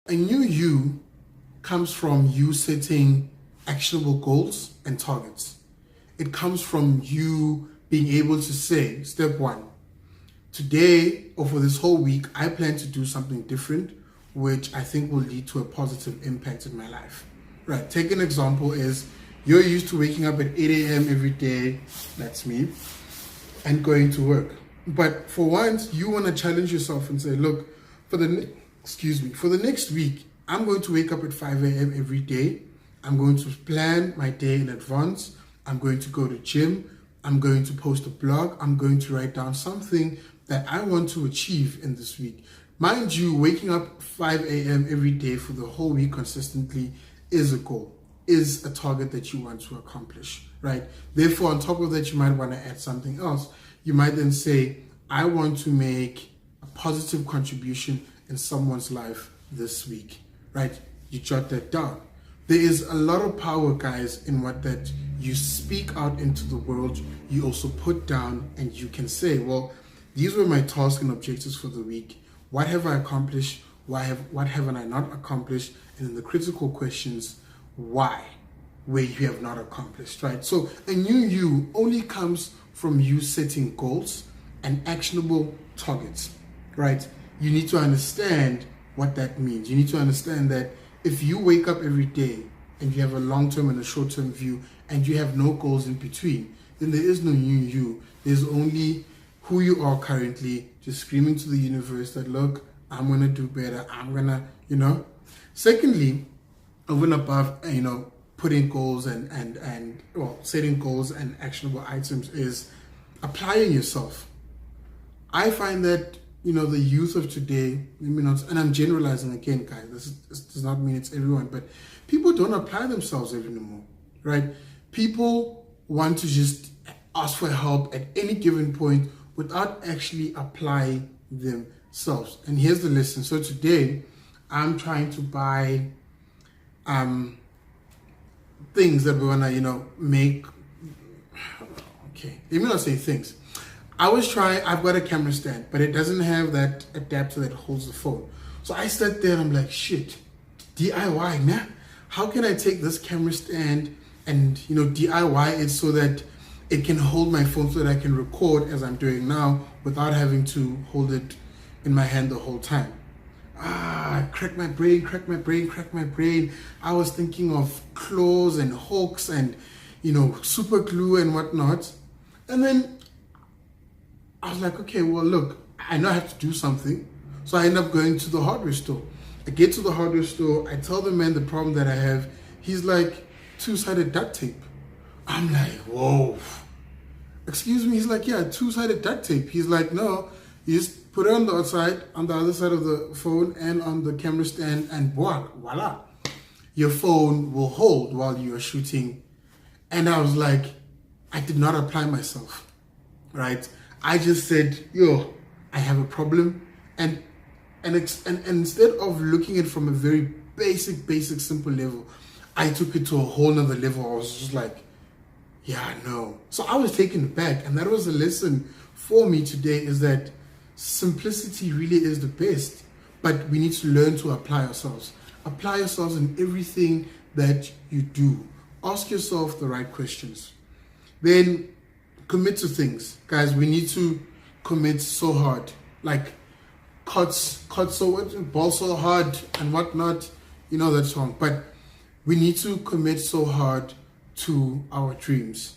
A new you comes from you setting actionable goals and targets. It comes from you being able to say, step one, today or for this whole week, I plan to do something different, which I think will lead to a positive impact in my life. Right, take an example is you're used to waking up at 8 a.m. every day, that's me, and going to work. But for once, you want to challenge yourself and say, look, for the next week, I'm going to wake up at 5 a.m. every day. I'm going to plan my day in advance. I'm going to go to gym. I'm going to post a blog. I'm going to write down something that I want to achieve in this week. Mind you, waking up 5 a.m. every day for the whole week consistently is a goal, is a target that you want to accomplish, right? Therefore, on top of that, you might want to add something else. You might then say, I want to make a positive contribution in someone's life this week, right? You jot that down. There is a lot of power, guys, in what that you speak out into the world, you also put down, and you can say, well, these were my tasks and objectives for the week. What have I accomplished? What haven't I not accomplished? And then the critical questions, why, where you have not accomplished, right? So a new you only comes from you setting goals and actionable targets, right? You need to understand what that means. You need to understand that if you wake up every day and you have a long-term and a short-term view and you have no goals in between, then there is no new you. There's only who you are currently, just screaming to the universe that, look, I'm going to do better. I'm going to, Secondly, over and above, putting goals and setting goals and actionable items is applying yourself. I find that, the youth of today, and I'm generalizing again, guys, this does not mean it's everyone, but people don't apply themselves anymore, right? People want to just ask for help at any given point without actually applying themselves. And here's the lesson. So today, I'm trying to buy things that we want to, make. Okay, let me not say things. I've got a camera stand, but it doesn't have that adapter that holds the phone. So I sat there and I'm like, shit, DIY, man. How can I take this camera stand and, DIY it so that it can hold my phone so that I can record as I'm doing now without having to hold it in my hand the whole time. Crack my brain. I was thinking of claws and hooks and, super glue and whatnot. And then I was like, okay, well, look, I know I have to do something. So I end up going to the hardware store. I get to the hardware store. I tell the man the problem that I have. He's like, two-sided duct tape. I'm like, whoa. Excuse me? He's like, yeah, two-sided duct tape. He's like, no, you just put it on the outside, on the other side of the phone and on the camera stand, and voila. Your phone will hold while you are shooting. And I was like, I did not apply myself, right? I just said, I have a problem. And instead of looking at it from a very basic, simple level, I took it to a whole nother level. I was just like, yeah, no. So I was taken aback. And that was a lesson for me today, is that simplicity really is the best. But we need to learn to apply ourselves. Apply yourselves in everything that you do. Ask yourself the right questions. Then commit to things. Guys, we need to commit so hard. Like ball so hard and whatnot. You know that song. But we need to commit so hard to our dreams,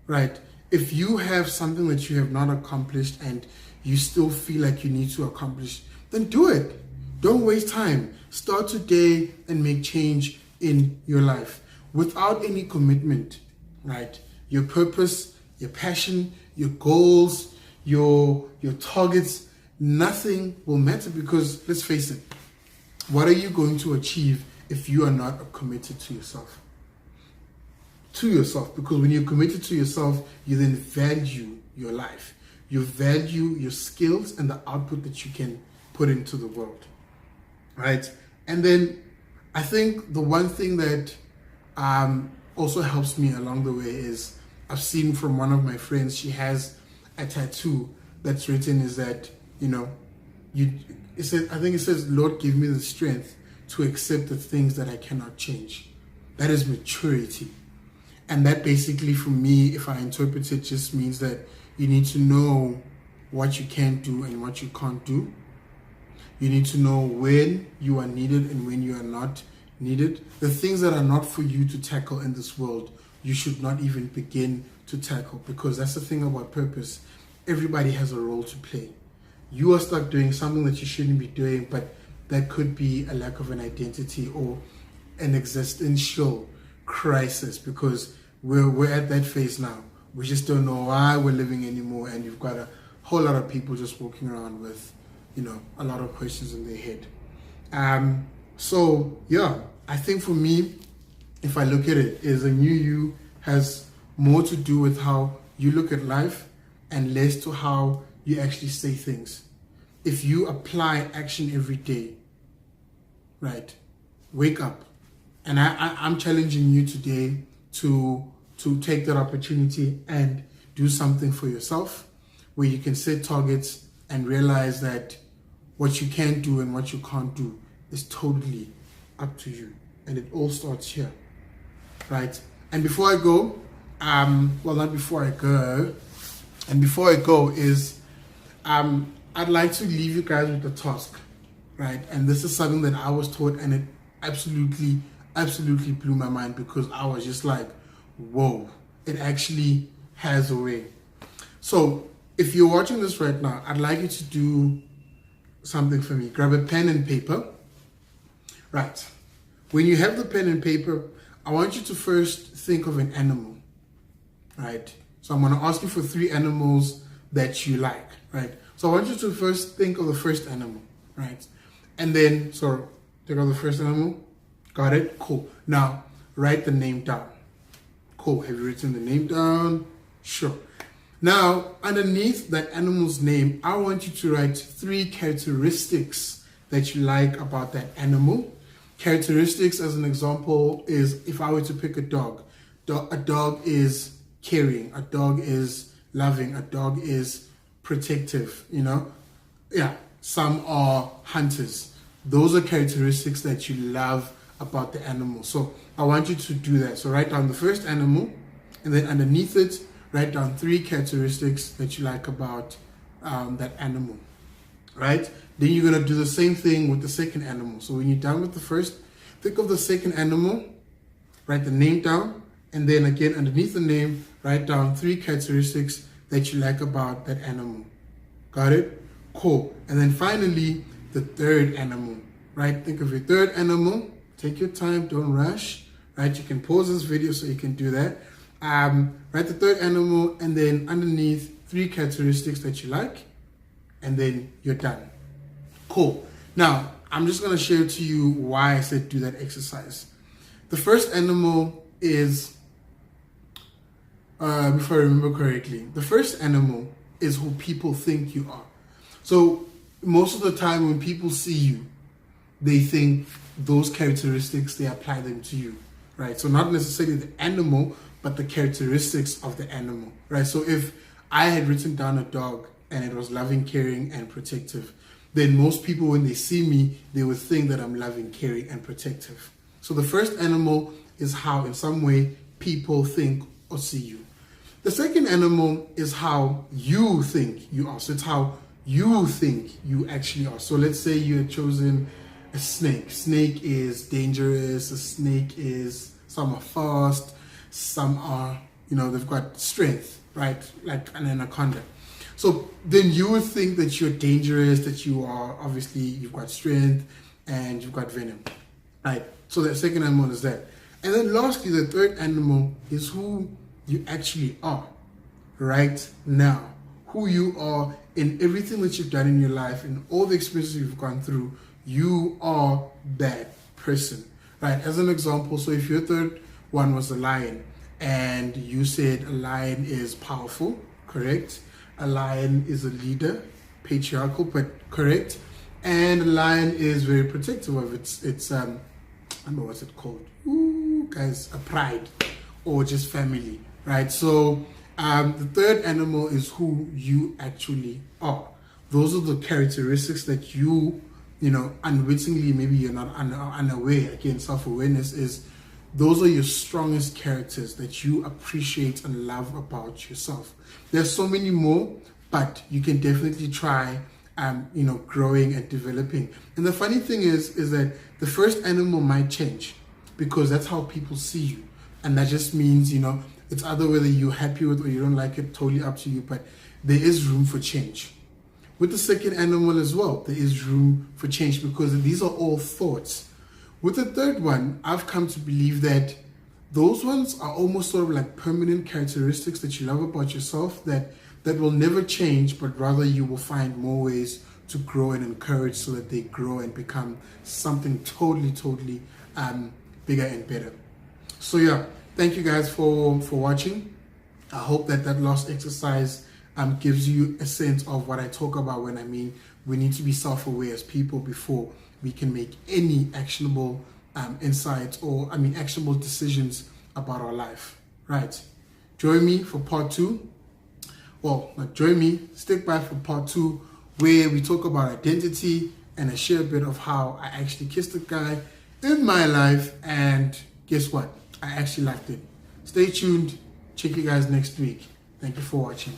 right? If you have something that you have not accomplished and you still feel like you need to accomplish, then do it. Don't waste time. Start today and make change in your life without any commitment, right? Your purpose, your passion, your goals, your targets, nothing will matter, because let's face it, what are you going to achieve if you are not committed to yourself? Because when you're committed to yourself, you then value your life. You value your skills and the output that you can put into the world, right? And then I think the one thing that also helps me along the way is, I've seen from one of my friends, she has a tattoo that's written is that, I think it says, Lord, give me the strength to accept the things that I cannot change. That is maturity. And that basically, for me, if I interpret it, just means that you need to know what you can do and what you can't do. You need to know when you are needed and when you are not needed. The things that are not for you to tackle in this world, you should not even begin to tackle, because that's the thing about purpose. Everybody has a role to play. You are stuck doing something that you shouldn't be doing, but that could be a lack of an identity or an existential crisis, because we're at that phase now. We just don't know why we're living anymore, and you've got a whole lot of people just walking around with, a lot of questions in their head. So yeah, I think for me, if I look at it, is a new you has more to do with how you look at life and less to how you actually say things. If you apply action every day, right, wake up. And I'm challenging you today to take that opportunity and do something for yourself, where you can set targets and realize that what you can do and what you can't do is totally up to you. And it all starts here, right? And before I go, not before I go, and before I go is, I'd like to leave you guys with a task, right? And this is something that I was taught, and it absolutely blew my mind, because I was just like, whoa, it actually has a way. So if you're watching this right now, I'd like you to do something for me. Grab a pen and paper. Right. When you have the pen and paper, I want you to first think of an animal, right? So I'm going to ask you for 3 animals that you like, right? So I want you to first think of the first animal, right? And then, so think of the first animal. Got it? Cool. Now, write the name down. Cool. Have you written the name down? Sure. Now, underneath that animal's name, I want you to write 3 characteristics that you like about that animal. Characteristics, as an example, is if I were to pick a dog. A dog is caring. A dog is loving. A dog is protective, Yeah, some are hunters. Those are characteristics that you love about the animal. So I want you to do that. So write down the first animal, and then underneath it, write down 3 characteristics that you like about that animal, right? Then you're going to do the same thing with the second animal. So when you're done with the first, think of the second animal, write the name down, and then again, underneath the name, write down 3 characteristics that you like about that animal. Got it? Cool. And then finally, the third animal, right? Think of your third animal. Take your time, don't rush, right? You can pause this video so you can do that. Write the third animal, and then underneath 3 characteristics that you like, and then you're done. Cool. Now, I'm just going to share to you why I said do that exercise. The first animal is, before I remember correctly, the first animal is who people think you are. So most of the time when people see you, they think those characteristics, they apply them to you, right? So not necessarily the animal, but the characteristics of the animal, right? So if I had written down a dog and it was loving, caring, and protective, then most people, when they see me, they would think that I'm loving, caring, and protective. So the first animal is how, in some way, people think or see you. The second animal is how you think you are. So it's how you think you actually are. So let's say you had chosen a snake. Snake is dangerous. A snake is, some are fast, some are, they've got strength, right? Like an anaconda. So then you would think that you're dangerous, that you are, obviously, you've got strength and you've got venom, right? So the second animal is that. And then lastly, the third animal is who you actually are right now. Who you are in everything that you've done in your life, in all the experiences you've gone through, you are that person, right? As an example, so if your third one was a lion, and you said a lion is powerful, correct? A lion is a leader, patriarchal, but correct. And a lion is very protective of its I don't know what's it called. Guys, a pride or just family, right? So the third animal is who you actually are. Those are the characteristics that you unwittingly, maybe you're not unaware. Again, self-awareness is those are your strongest characters that you appreciate and love about yourself. There's so many more, but you can definitely try growing and developing. And the funny thing is that the first animal might change because that's how people see you. And that just means, it's either whether you're happy with or you don't like it, totally up to you, but there is room for change. With the second animal as well, there is room for change because these are all thoughts. With the third one, I've come to believe that those ones are almost sort of like permanent characteristics that you love about yourself that will never change, but rather you will find more ways to grow and encourage so that they grow and become something totally bigger and better. So yeah, thank you guys for watching. I hope that last exercise gives you a sense of what I talk about when I mean we need to be self-aware as people before we can make any actionable insights or actionable decisions about our life. Right? Join me for part 2. Well, not join me, stick by for part 2 where we talk about identity and I share a bit of how I actually kissed a guy in my life and guess what? I actually liked it. Stay tuned. Check you guys next week. Thank you for watching.